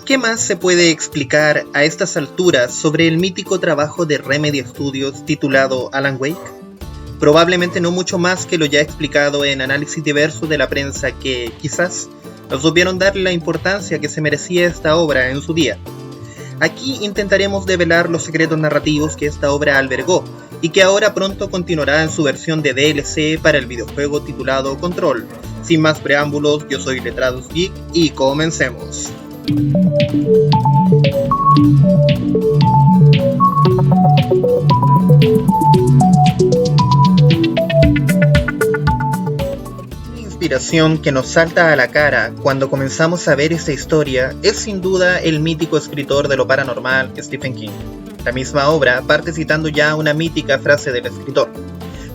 ¿Qué más se puede explicar a estas alturas sobre el mítico trabajo de Remedy Studios titulado Alan Wake? Probablemente no mucho más que lo ya explicado en análisis diversos de la prensa que, quizás, no supieron darle la importancia que se merecía esta obra en su día. Aquí intentaremos develar los secretos narrativos que esta obra albergó y que ahora pronto continuará en su versión de DLC para el videojuego titulado Control. Sin más preámbulos, yo soy Letrados Geek y comencemos. Una inspiración que nos salta a la cara cuando comenzamos a ver esta historia es sin duda el mítico escritor de lo paranormal Stephen King. La misma obra parte citando ya una mítica frase del escritor.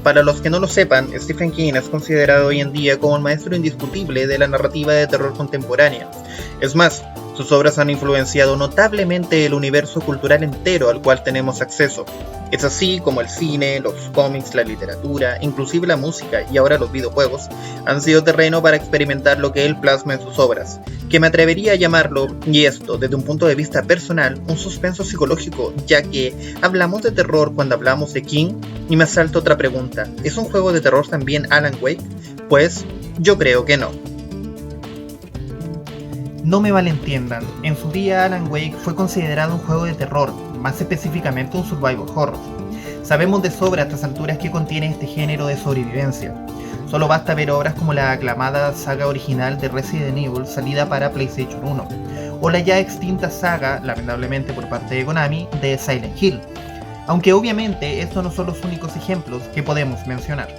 Para los que no lo sepan, Stephen King es considerado hoy en día como un maestro indiscutible de la narrativa de terror contemporánea. Es más, sus obras han influenciado notablemente el universo cultural entero al cual tenemos acceso. Es así como el cine, los cómics, la literatura, inclusive la música y ahora los videojuegos han sido terreno para experimentar lo que él plasma en sus obras, que me atrevería a llamarlo, y esto desde un punto de vista personal, un suspenso psicológico, ya que hablamos de terror cuando hablamos de King, y me asalta otra pregunta: ¿es un juego de terror también Alan Wake? Pues yo creo que no. No me malentiendan, en su día Alan Wake fue considerado un juego de terror, más específicamente un survival horror. Sabemos de sobra a estas alturas que contiene este género de sobrevivencia. Solo basta ver obras como la aclamada saga original de Resident Evil salida para PlayStation 1, o la ya extinta saga, lamentablemente por parte de Konami, de Silent Hill. Aunque obviamente estos no son los únicos ejemplos que podemos mencionar.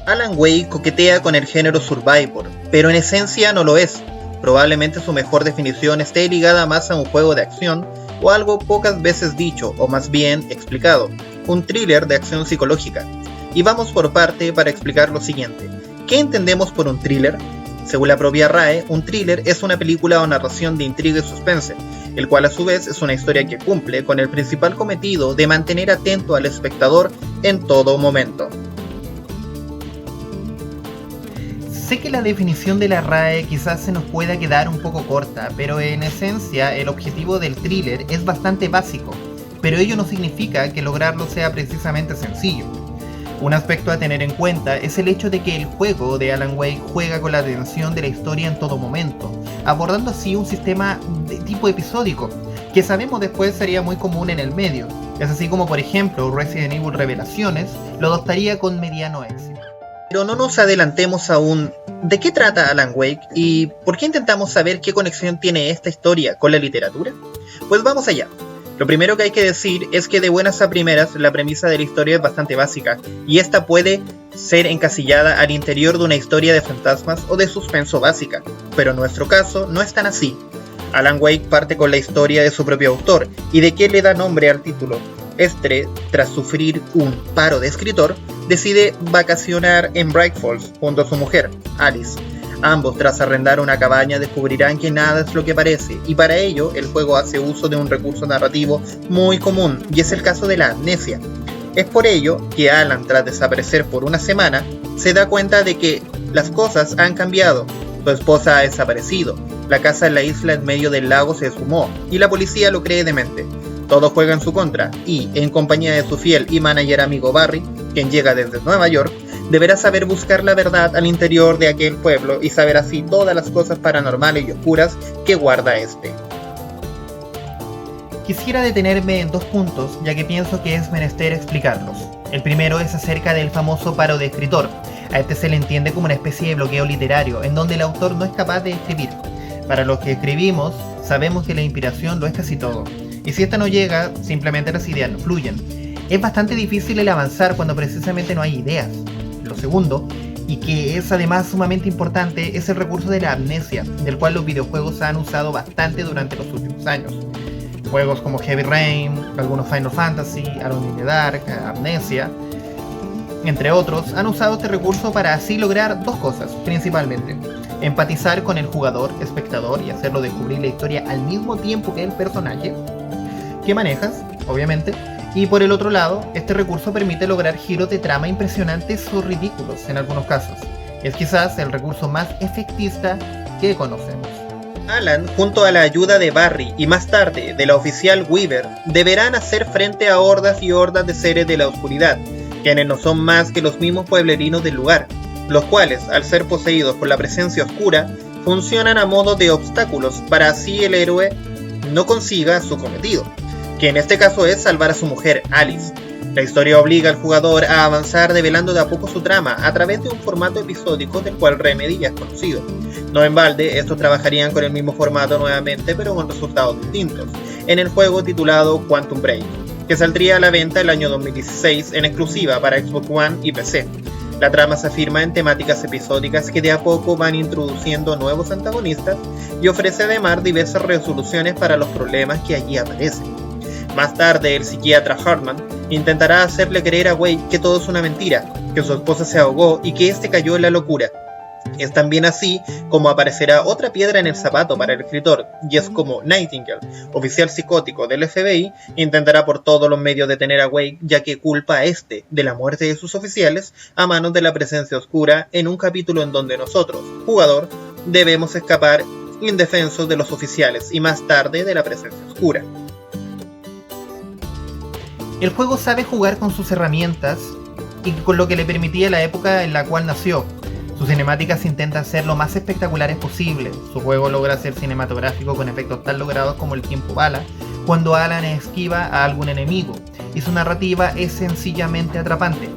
Alan Wake coquetea con el género survivor, pero en esencia no lo es. Probablemente su mejor definición esté ligada más a un juego de acción o algo pocas veces dicho, o más bien explicado, un thriller de acción psicológica. Y vamos por parte para explicar lo siguiente. ¿Qué entendemos por un thriller? Según la propia RAE, un thriller es una película o narración de intriga y suspense, el cual a su vez es una historia que cumple con el principal cometido de mantener atento al espectador en todo momento. Sé que la definición de la RAE quizás se nos pueda quedar un poco corta, pero en esencia el objetivo del thriller es bastante básico, pero ello no significa que lograrlo sea precisamente sencillo. Un aspecto a tener en cuenta es el hecho de que el juego de Alan Wake juega con la tensión de la historia en todo momento, abordando así un sistema de tipo episódico, que sabemos después sería muy común en el medio. Es así como por ejemplo Resident Evil Revelaciones lo adoptaría con mediano éxito. Pero no nos adelantemos aún. ¿De qué trata Alan Wake y por qué intentamos saber qué conexión tiene esta historia con la literatura? Pues vamos allá. Lo primero que hay que decir es que de buenas a primeras la premisa de la historia es bastante básica y esta puede ser encasillada al interior de una historia de fantasmas o de suspenso básica, pero en nuestro caso no es tan así. Alan Wake parte con la historia de su propio autor y de quien le da nombre al título. Este, tras sufrir un paro de escritor, decide vacacionar en Bright Falls junto a su mujer, Alice. Ambos, tras arrendar una cabaña, descubrirán que nada es lo que parece, y para ello el juego hace uso de un recurso narrativo muy común, y es el caso de la amnesia. Es por ello que Alan, tras desaparecer por una semana, se da cuenta de que las cosas han cambiado. Su esposa ha desaparecido, la casa en la isla en medio del lago se esfumó, y la policía lo cree demente. Todo juega en su contra y, en compañía de su fiel y manager amigo Barry, quien llega desde Nueva York, deberá saber buscar la verdad al interior de aquel pueblo y saber así todas las cosas paranormales y oscuras que guarda este. Quisiera detenerme en dos puntos, ya que pienso que es menester explicarlos. El primero es acerca del famoso paro de escritor. A este se le entiende como una especie de bloqueo literario, en donde el autor no es capaz de escribir. Para los que escribimos, sabemos que la inspiración lo es casi todo. Y si esta no llega, simplemente las ideas no fluyen. Es bastante difícil el avanzar cuando precisamente no hay ideas. Lo segundo, y que es además sumamente importante, es el recurso de la amnesia, del cual los videojuegos han usado bastante durante los últimos años. Juegos como Heavy Rain, algunos Final Fantasy, Alone in the Dark, Amnesia, entre otros, han usado este recurso para así lograr dos cosas, principalmente. Empatizar con el jugador, espectador, y hacerlo descubrir la historia al mismo tiempo que el personaje que manejas, obviamente. Y por el otro lado, este recurso permite lograr giros de trama impresionantes o ridículos en algunos casos. Es quizás el recurso más efectista que conocemos. Alan, junto a la ayuda de Barry y más tarde de la oficial Weaver, deberán hacer frente a hordas y hordas de seres de la oscuridad, quienes no son más que los mismos pueblerinos del lugar, los cuales, al ser poseídos por la presencia oscura, funcionan a modo de obstáculos para así el héroe no consiga su cometido, que en este caso es salvar a su mujer, Alice. La historia obliga al jugador a avanzar develando de a poco su trama a través de un formato episódico del cual Remedy ya es conocido. No en balde, estos trabajarían con el mismo formato nuevamente pero con resultados distintos, en el juego titulado Quantum Break, que saldría a la venta el año 2016 en exclusiva para Xbox One y PC. La trama se afirma en temáticas episódicas que de a poco van introduciendo nuevos antagonistas y ofrece además diversas resoluciones para los problemas que allí aparecen. Más tarde, el psiquiatra Hartman intentará hacerle creer a Wade que todo es una mentira, que su esposa se ahogó y que este cayó en la locura. Es también así como aparecerá otra piedra en el zapato para el escritor, y es como Nightingale, oficial psicótico del FBI, intentará por todos los medios detener a Wade, ya que culpa a este de la muerte de sus oficiales a manos de la presencia oscura, en un capítulo en donde nosotros, jugador, debemos escapar indefensos de los oficiales y más tarde de la presencia oscura. El juego sabe jugar con sus herramientas y con lo que le permitía la época en la cual nació. Sus cinemáticas intentan ser lo más espectaculares posible. Su juego logra ser cinematográfico con efectos tan logrados como el tiempo bala, cuando Alan esquiva a algún enemigo, y su narrativa es sencillamente atrapante.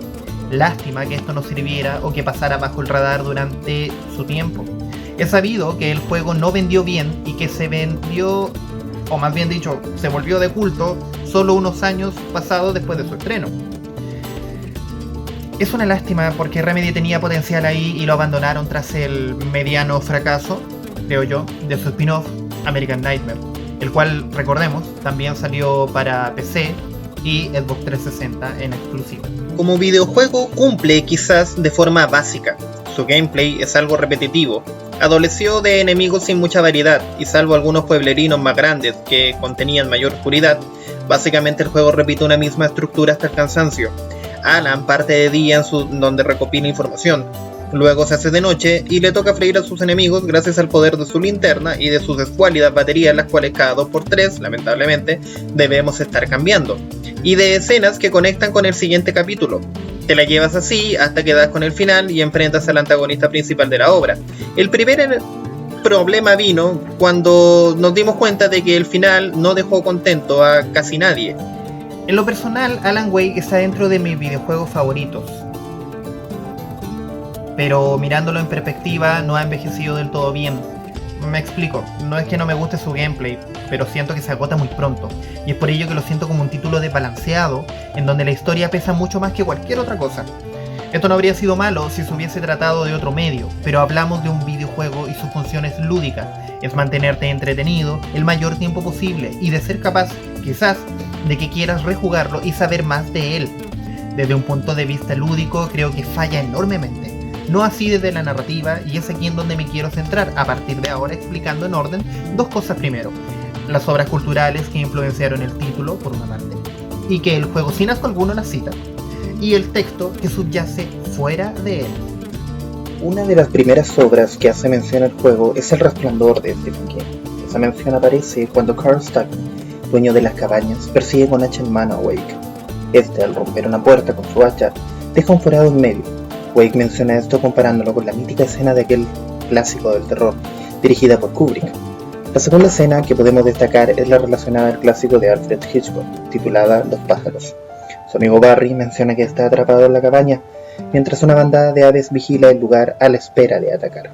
Lástima que esto no sirviera o que pasara bajo el radar durante su tiempo. Es sabido que el juego no vendió bien y que se vendió, o más bien dicho, se volvió de culto solo unos años pasados después de su estreno. Es una lástima porque Remedy tenía potencial ahí y lo abandonaron tras el mediano fracaso, creo yo, de su spin-off American Nightmare, el cual, recordemos, también salió para PC y Xbox 360 en exclusiva. Como videojuego cumple quizás de forma básica. Su gameplay es algo repetitivo, adoleció de enemigos sin mucha variedad y salvo algunos pueblerinos más grandes que contenían mayor oscuridad, básicamente el juego repite una misma estructura hasta el cansancio. Alan parte de día donde recopila información, luego se hace de noche y le toca freír a sus enemigos gracias al poder de su linterna y de sus escuálidas baterías, las cuales cada 2x3, lamentablemente, debemos estar cambiando, y de escenas que conectan con el siguiente capítulo. Te la llevas así hasta que das con el final y enfrentas al antagonista principal de la obra. El primer problema vino cuando nos dimos cuenta de que el final no dejó contento a casi nadie. En lo personal, Alan Wake está dentro de mis videojuegos favoritos, pero mirándolo en perspectiva no ha envejecido del todo bien. Me explico, no es que no me guste su gameplay, pero siento que se agota muy pronto, y es por ello que lo siento como un título desbalanceado, en donde la historia pesa mucho más que cualquier otra cosa. Esto no habría sido malo si se hubiese tratado de otro medio, pero hablamos de un videojuego y su función es lúdica, es mantenerte entretenido el mayor tiempo posible y de ser capaz, quizás, de que quieras rejugarlo y saber más de él. Desde un punto de vista lúdico creo que falla enormemente. No así desde la narrativa, y es aquí en donde me quiero centrar a partir de ahora, explicando en orden dos cosas. Primero, las obras culturales que influenciaron el título, por una parte, y que el juego sin asco alguno las cita, y el texto que subyace fuera de él. Una de las primeras obras que hace mención al juego es El Resplandor de Stephen King. Esa mención aparece cuando Carl Stuckey, dueño de las cabañas, persigue con hacha en mano a Wake. Este, al romper una puerta con su hacha, deja un forado en medio. Wake menciona esto comparándolo con la mítica escena de aquel clásico del terror, dirigida por Kubrick. La segunda escena que podemos destacar es la relacionada al clásico de Alfred Hitchcock, titulada Los pájaros. Su amigo Barry menciona que está atrapado en la cabaña, mientras una bandada de aves vigila el lugar a la espera de atacar.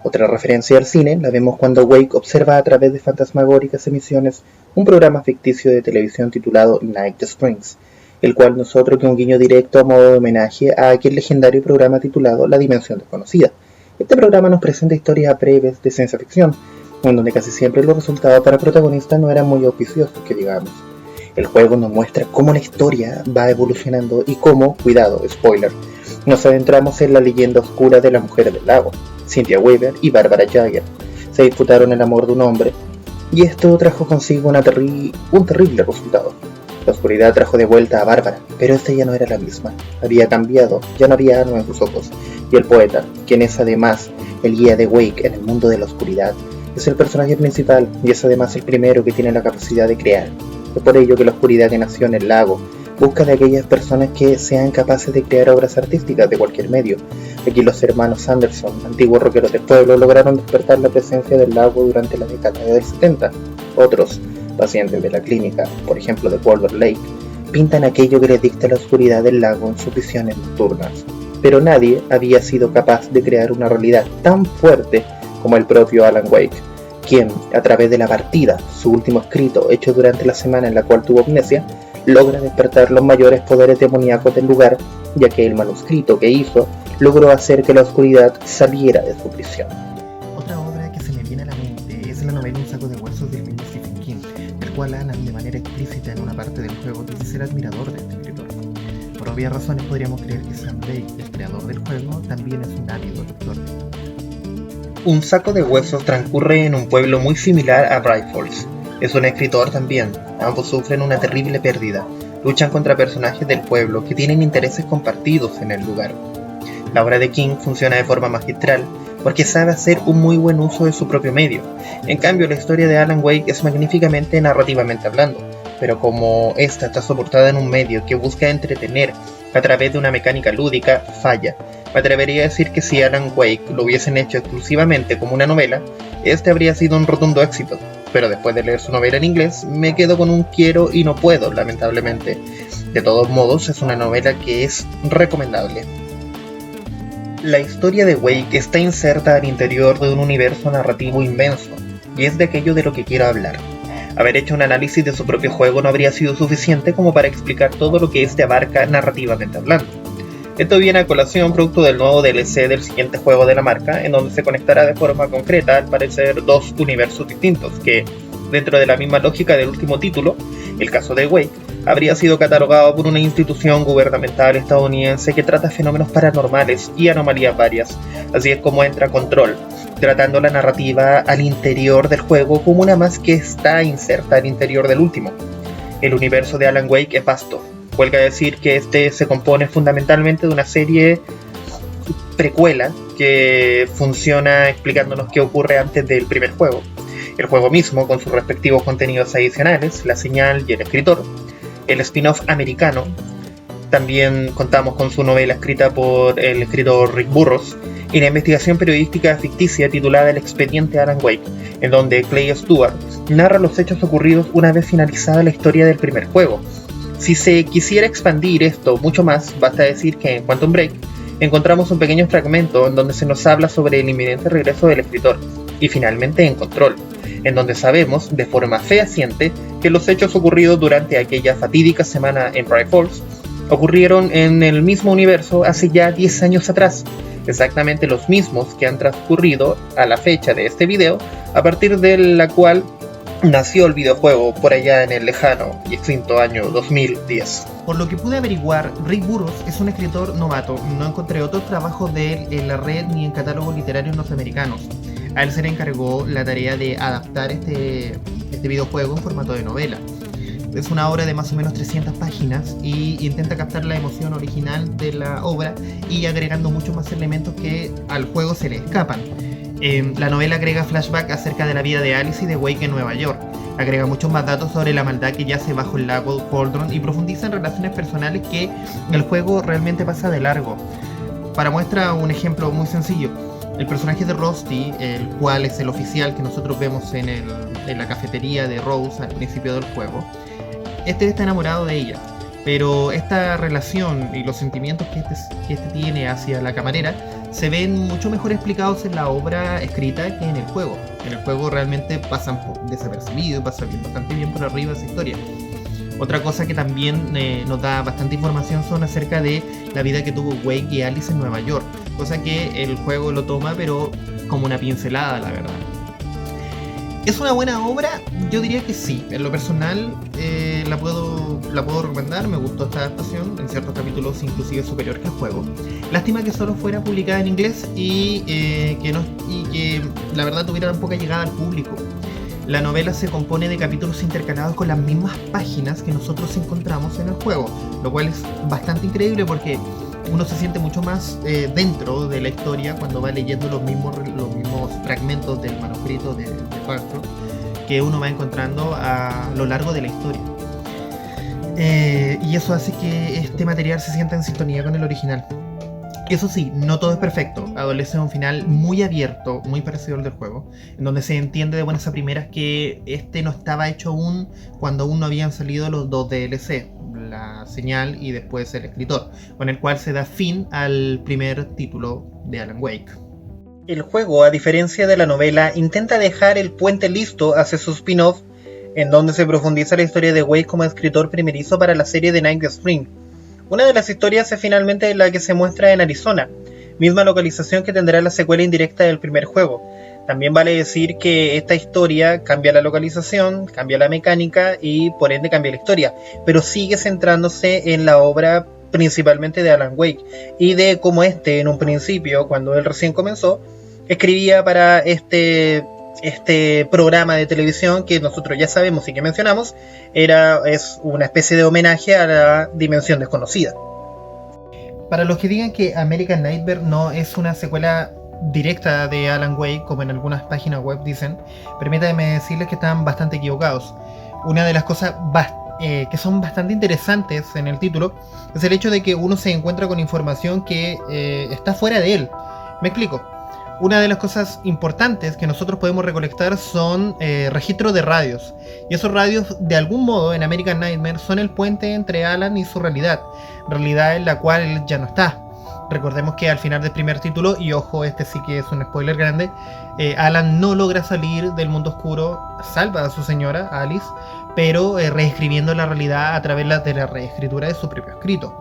Otra referencia al cine la vemos cuando Wake observa a través de fantasmagóricas emisiones un programa ficticio de televisión titulado Night Springs, el cual no es otro que un guiño directo a modo de homenaje a aquel legendario programa titulado La Dimensión Desconocida. Este programa nos presenta historias breves de ciencia ficción, en donde casi siempre los resultados para protagonistas no eran muy auspiciosos, que digamos. El juego nos muestra cómo la historia va evolucionando y cómo, cuidado, spoiler, nos adentramos en la leyenda oscura de las mujeres del lago. Cynthia Weaver y Barbara Jagger se disputaron el amor de un hombre, y esto trajo consigo un terrible resultado. La oscuridad trajo de vuelta a Bárbara, pero esta ya no era la misma. Había cambiado, ya no había algo en sus ojos. Y el poeta, quien es además el guía de Wake en el mundo de la oscuridad, Es el personaje principal y es además el primero que tiene la capacidad de crear. Es por ello que la oscuridad que nació en el lago busca de aquellas personas que sean capaces de crear obras artísticas de cualquier medio. Aquí los hermanos Anderson, antiguos rockeros del pueblo, lograron despertar la presencia del lago durante la década del 70. Otros, pacientes de la clínica, por ejemplo de Boulder Lake, pintan aquello que les dicta la oscuridad del lago en sus visiones nocturnas. Pero nadie había sido capaz de crear una realidad tan fuerte como el propio Alan Wake, quien, a través de la partida, su último escrito hecho durante la semana en la cual tuvo amnesia, logra despertar los mayores poderes demoníacos del lugar, ya que el manuscrito que hizo logró hacer que la oscuridad saliera de su prisión. Otra obra que se me viene a la mente es la novela Un saco de huesos del mismo Stephen King, del cual Alan de manera explícita en una parte del juego dice ser admirador de este escritor. Por obvias razones podríamos creer que Sam Lake, el creador del juego, también es un ávido lector. Un saco de huesos transcurre en un pueblo muy similar a Bright Falls. Es un escritor también, ambos sufren una terrible pérdida, luchan contra personajes del pueblo que tienen intereses compartidos en el lugar. La obra de King funciona de forma magistral porque sabe hacer un muy buen uso de su propio medio. En cambio, la historia de Alan Wake es magníficamente narrativamente hablando, pero como esta está soportada en un medio que busca entretener a través de una mecánica lúdica, falla. Me atrevería a decir que si Alan Wake lo hubiesen hecho exclusivamente como una novela, este habría sido un rotundo éxito. Pero después de leer su novela en inglés, me quedo con un quiero y no puedo, lamentablemente. De todos modos, es una novela que es recomendable. La historia de Wake está inserta al interior de un universo narrativo inmenso, y es de aquello de lo que quiero hablar. Haber hecho un análisis de su propio juego no habría sido suficiente como para explicar todo lo que este abarca narrativamente hablando. Esto viene a colación producto del nuevo DLC del siguiente juego de la marca, en donde se conectará de forma concreta, al parecer, dos universos distintos, que, dentro de la misma lógica del último título, el caso de Wake, habría sido catalogado por una institución gubernamental estadounidense que trata fenómenos paranormales y anomalías varias. Así es como entra Control, tratando la narrativa al interior del juego como una más que está inserta al interior del último. El universo de Alan Wake es vasto. Huelga decir que este se compone fundamentalmente de una serie precuela que funciona explicándonos qué ocurre antes del primer juego. El juego mismo, con sus respectivos contenidos adicionales, la señal y el escritor. El spin-off americano. También contamos con su novela escrita por el escritor Rick Burroughs y la investigación periodística ficticia titulada El expediente Alan Wake, en donde Clay Stewart narra los hechos ocurridos una vez finalizada la historia del primer juego. Si se quisiera expandir esto mucho más, basta decir que en Quantum Break encontramos un pequeño fragmento en donde se nos habla sobre el inminente regreso del escritor, y finalmente en Control, en donde sabemos de forma fehaciente que los hechos ocurridos durante aquella fatídica semana en Bright Falls ocurrieron en el mismo universo hace ya 10 años atrás, exactamente los mismos que han transcurrido a la fecha de este video, a partir de la cual nació el videojuego por allá en el lejano y extinto año 2010. Por lo que pude averiguar, Rick Burroughs es un escritor novato. No encontré otros trabajos de él en la red ni en catálogos literarios norteamericanos. A él se le encargó la tarea de adaptar este videojuego en formato de novela. Es una obra de más o menos 300 páginas y intenta captar la emoción original de la obra y agregando muchos más elementos que al juego se le escapan. La novela agrega flashback acerca de la vida de Alice y de Wake en Nueva York. Agrega muchos más datos sobre la maldad que yace bajo el lago Cauldron y profundiza en relaciones personales que el juego realmente pasa de largo. Para muestra un ejemplo muy sencillo. El personaje de Rusty, el cual es el oficial que nosotros vemos en la cafetería de Rose al principio del juego, este está enamorado de ella. Pero esta relación y los sentimientos que este tiene hacia la camarera se ven mucho mejor explicados en la obra escrita que en el juego. En el juego realmente pasan desapercibidos, pasan bastante bien por arriba esa historia. Otra cosa que también nos da bastante información son acerca de la vida que tuvo Wake y Alice en Nueva York, cosa que el juego lo toma pero como una pincelada, la verdad. ¿Es una buena obra? Yo diría que sí. En lo personal la puedo recomendar. Me gustó esta adaptación. En ciertos capítulos inclusive superior que el juego. Lástima que solo fuera publicada en inglés y que la verdad tuviera tan poca llegada al público. La novela se compone de capítulos intercalados con las mismas páginas que nosotros encontramos en el juego, lo cual es bastante increíble porque uno se siente mucho más dentro de la historia cuando va leyendo los mismos fragmentos del manuscrito de Factor que uno va encontrando a lo largo de la historia. Y eso hace que este material se sienta en sintonía con el original. Eso sí, no todo es perfecto. Adolece un final muy abierto, muy parecido al del juego, en donde se entiende de buenas a primeras que este no estaba hecho aún cuando aún no habían salido los dos DLC, la señal y después el escritor, con el cual se da fin al primer título de Alan Wake. El juego, a diferencia de la novela, intenta dejar el puente listo hacia su spin-off, en donde se profundiza la historia de Wake como escritor primerizo para la serie de Night Spring. Una de las historias es finalmente la que se muestra en Arizona, misma localización que tendrá la secuela indirecta del primer juego. También vale decir que esta historia cambia la localización, cambia la mecánica y por ende cambia la historia, pero sigue centrándose en la obra principalmente de Alan Wake y de cómo en un principio, cuando él recién comenzó, escribía para este programa de televisión que nosotros ya sabemos y que mencionamos, es una especie de homenaje a la Dimensión Desconocida. Para los que digan que American Nightmare no es una secuela directa de Alan Wake, como en algunas páginas web dicen, permítanme decirles que están bastante equivocados. Una de las cosas que son bastante interesantes en el título es el hecho de que uno se encuentra con información que está fuera de él. Me explico. Una de las cosas importantes que nosotros podemos recolectar son registros de radios. Y esos radios, de algún modo, en American Nightmare, son el puente entre Alan y su realidad en la cual él ya no está. Recordemos que al final del primer título, y ojo, este sí que es un spoiler grande, Alan no logra salir del mundo oscuro, salva a su señora, Alice, pero reescribiendo la realidad a través de la reescritura de su propio escrito.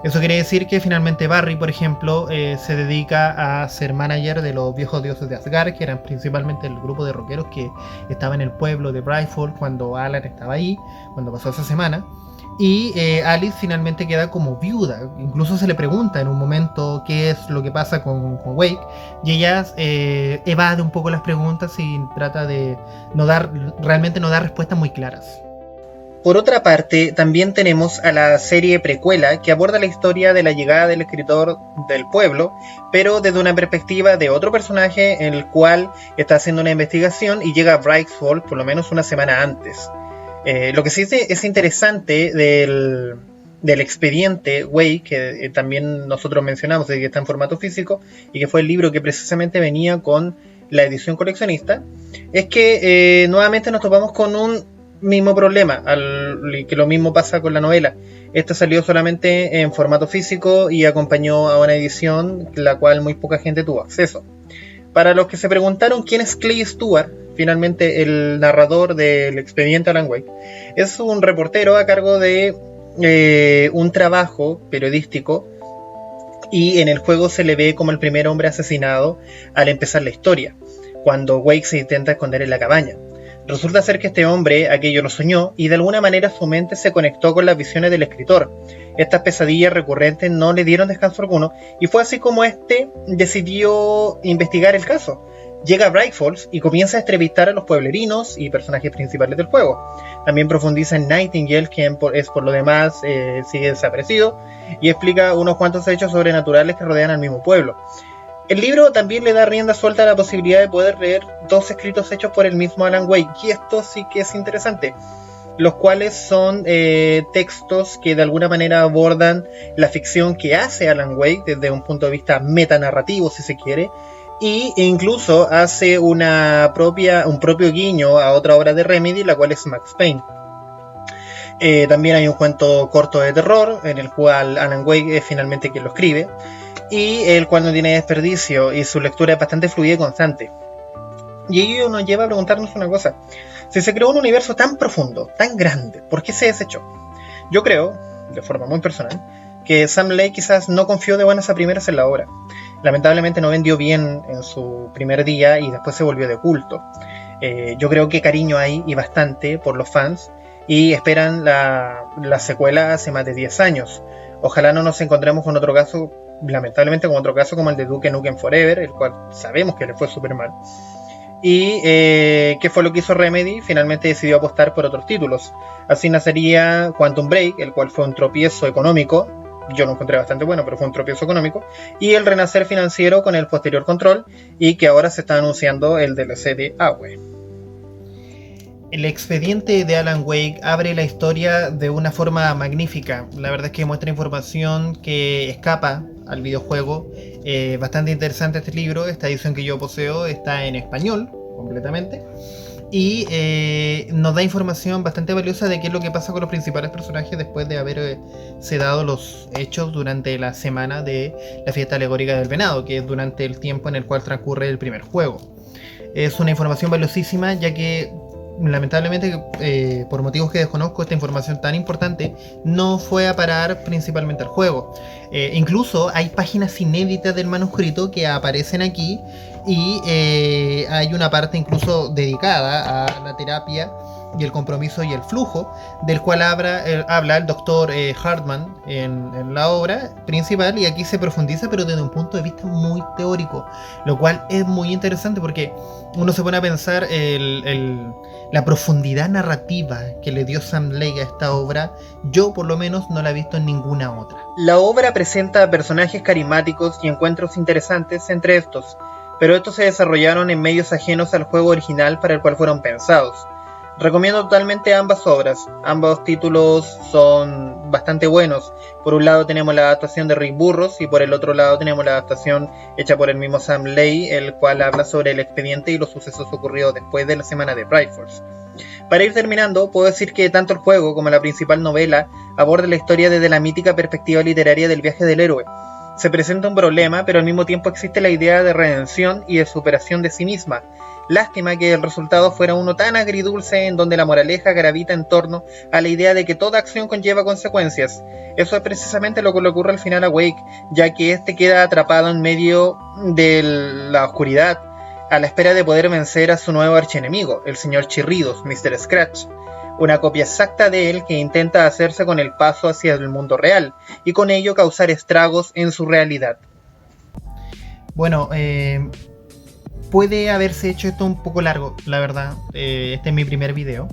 Eso quiere decir que finalmente Barry, por ejemplo, se dedica a ser manager de los viejos dioses de Asgard, que eran principalmente el grupo de rockeros que estaba en el pueblo de Brightfall cuando Alan estaba ahí, cuando pasó esa semana. Y Alice finalmente queda como viuda. Incluso se le pregunta en un momento qué es lo que pasa con Wake, y ella evade un poco las preguntas y trata de no dar respuestas muy claras. Por otra parte, también tenemos a la serie precuela que aborda la historia de la llegada del escritor del pueblo, pero desde una perspectiva de otro personaje en el cual está haciendo una investigación y llega a Brightfall por lo menos una semana antes. Lo que sí es interesante del expediente Wake, que también nosotros mencionamos, que está en formato físico y que fue el libro que precisamente venía con la edición coleccionista, es que nuevamente nos topamos con un mismo problema, que lo mismo pasa con la novela. Esta salió solamente en formato físico y acompañó a una edición la cual muy poca gente tuvo acceso. Para los que se preguntaron quién es Clay Stewart, finalmente el narrador del expediente Alan Wake, es un reportero a cargo de un trabajo periodístico, y en el juego se le ve como el primer hombre asesinado al empezar la historia, cuando Wake se intenta esconder en la cabaña. Resulta ser que este hombre aquello lo soñó y de alguna manera su mente se conectó con las visiones del escritor. Estas pesadillas recurrentes no le dieron descanso alguno y fue así como decidió investigar el caso. Llega a Bright Falls y comienza a entrevistar a los pueblerinos y personajes principales del juego. También profundiza en Nightingale, quien por lo demás sigue desaparecido, y explica unos cuantos hechos sobrenaturales que rodean al mismo pueblo. El libro también le da rienda suelta a la posibilidad de poder leer dos escritos hechos por el mismo Alan Wake, y esto sí que es interesante, los cuales son textos que de alguna manera abordan la ficción que hace Alan Wake desde un punto de vista metanarrativo, si se quiere, e incluso hace un propio guiño a otra obra de Remedy, la cual es Max Payne. También hay un cuento corto de terror en el cual Alan Wake es finalmente quien lo escribe, y el cual no tiene desperdicio y su lectura es bastante fluida y constante. Y ello nos lleva a preguntarnos una cosa: si se creó un universo tan profundo, tan grande, ¿por qué se desechó? Yo creo, de forma muy personal, que Sam Lake quizás no confió de buenas a primeras en la obra. Lamentablemente no vendió bien en su primer día y después se volvió de culto. Yo creo que cariño hay, y bastante, por los fans, y esperan la secuela hace más de 10 años. Ojalá no nos encontremos con otro caso, lamentablemente con otro caso como el de Duke Nukem Forever, el cual sabemos que le fue súper mal. Y ¿qué fue lo que hizo Remedy? Finalmente decidió apostar por otros títulos. Así nacería Quantum Break, el cual fue un tropiezo económico, yo lo encontré bastante bueno, pero fue un tropiezo económico, y el renacer financiero con el posterior Control, y que ahora se está anunciando el DLC de AWE. El expediente de Alan Wake abre la historia de una forma magnífica. La verdad es que muestra información que escapa al videojuego. Bastante interesante este libro. Esta edición que yo poseo está en español completamente. Y nos da información bastante valiosa de qué es lo que pasa con los principales personajes después de haberse dado los hechos durante la semana de la fiesta alegórica del venado, que es durante el tiempo en el cual transcurre el primer juego. Es una información valiosísima, ya que lamentablemente, por motivos que desconozco, esta información tan importante no fue a parar principalmente al juego. Incluso hay páginas inéditas del manuscrito que aparecen aquí, y hay una parte incluso dedicada a la terapia y el compromiso y el flujo, del cual habla el doctor Hartman en la obra principal, y aquí se profundiza, pero desde un punto de vista muy teórico, lo cual es muy interesante porque uno se pone a pensar la profundidad narrativa que le dio Sam Lake a esta obra. Yo por lo menos no la he visto en ninguna otra. La obra presenta personajes carismáticos y encuentros interesantes entre estos, pero estos se desarrollaron en medios ajenos al juego original para el cual fueron pensados. Recomiendo totalmente ambas obras. Ambos títulos son bastante buenos. Por un lado tenemos la adaptación de Rick Burroughs, y por el otro lado tenemos la adaptación hecha por el mismo Sam Lake, el cual habla sobre el expediente y los sucesos ocurridos después de la semana de Bright Falls. Para ir terminando, puedo decir que tanto el juego como la principal novela abordan la historia desde la mítica perspectiva literaria del viaje del héroe. Se presenta un problema, pero al mismo tiempo existe la idea de redención y de superación de sí misma. Lástima que el resultado fuera uno tan agridulce, en donde la moraleja gravita en torno a la idea de que toda acción conlleva consecuencias. Eso es precisamente lo que le ocurre al final a Wake, ya que este queda atrapado en medio de la oscuridad, a la espera de poder vencer a su nuevo archienemigo, el señor Chirridos, Mr. Scratch. Una copia exacta de él que intenta hacerse con el paso hacia el mundo real, y con ello causar estragos en su realidad. Bueno, puede haberse hecho esto un poco largo, la verdad. Este es mi primer video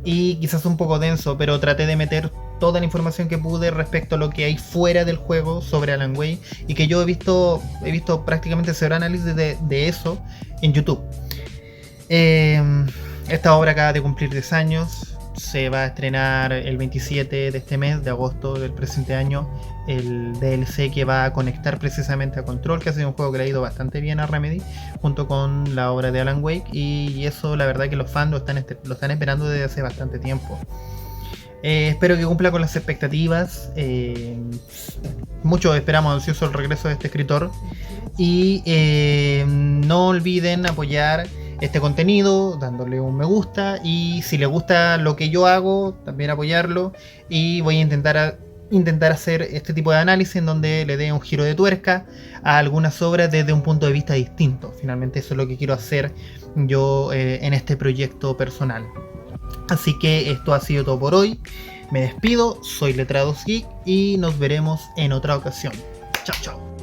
y quizás un poco denso, pero traté de meter toda la información que pude respecto a lo que hay fuera del juego sobre Alan Wake, y que yo he visto prácticamente cero análisis de eso en YouTube. Esta obra acaba de cumplir 10 años. Se va a estrenar el 27 de este mes, de agosto del presente año, el DLC que va a conectar precisamente a Control, que ha sido un juego que le ha ido bastante bien a Remedy, junto con la obra de Alan Wake, y eso la verdad que los fans lo están esperando desde hace bastante tiempo. Espero que cumpla con las expectativas. Muchos esperamos ansioso el regreso de este escritor, y no olviden apoyar este contenido dándole un me gusta, y si les gusta lo que yo hago, también apoyarlo, y voy a intentar hacer este tipo de análisis en donde le dé un giro de tuerca a algunas obras desde un punto de vista distinto. Finalmente eso es lo que quiero hacer yo en este proyecto personal. Así que esto ha sido todo por hoy. Me despido, soy Letrados Geek y nos veremos en otra ocasión. Chao, chao.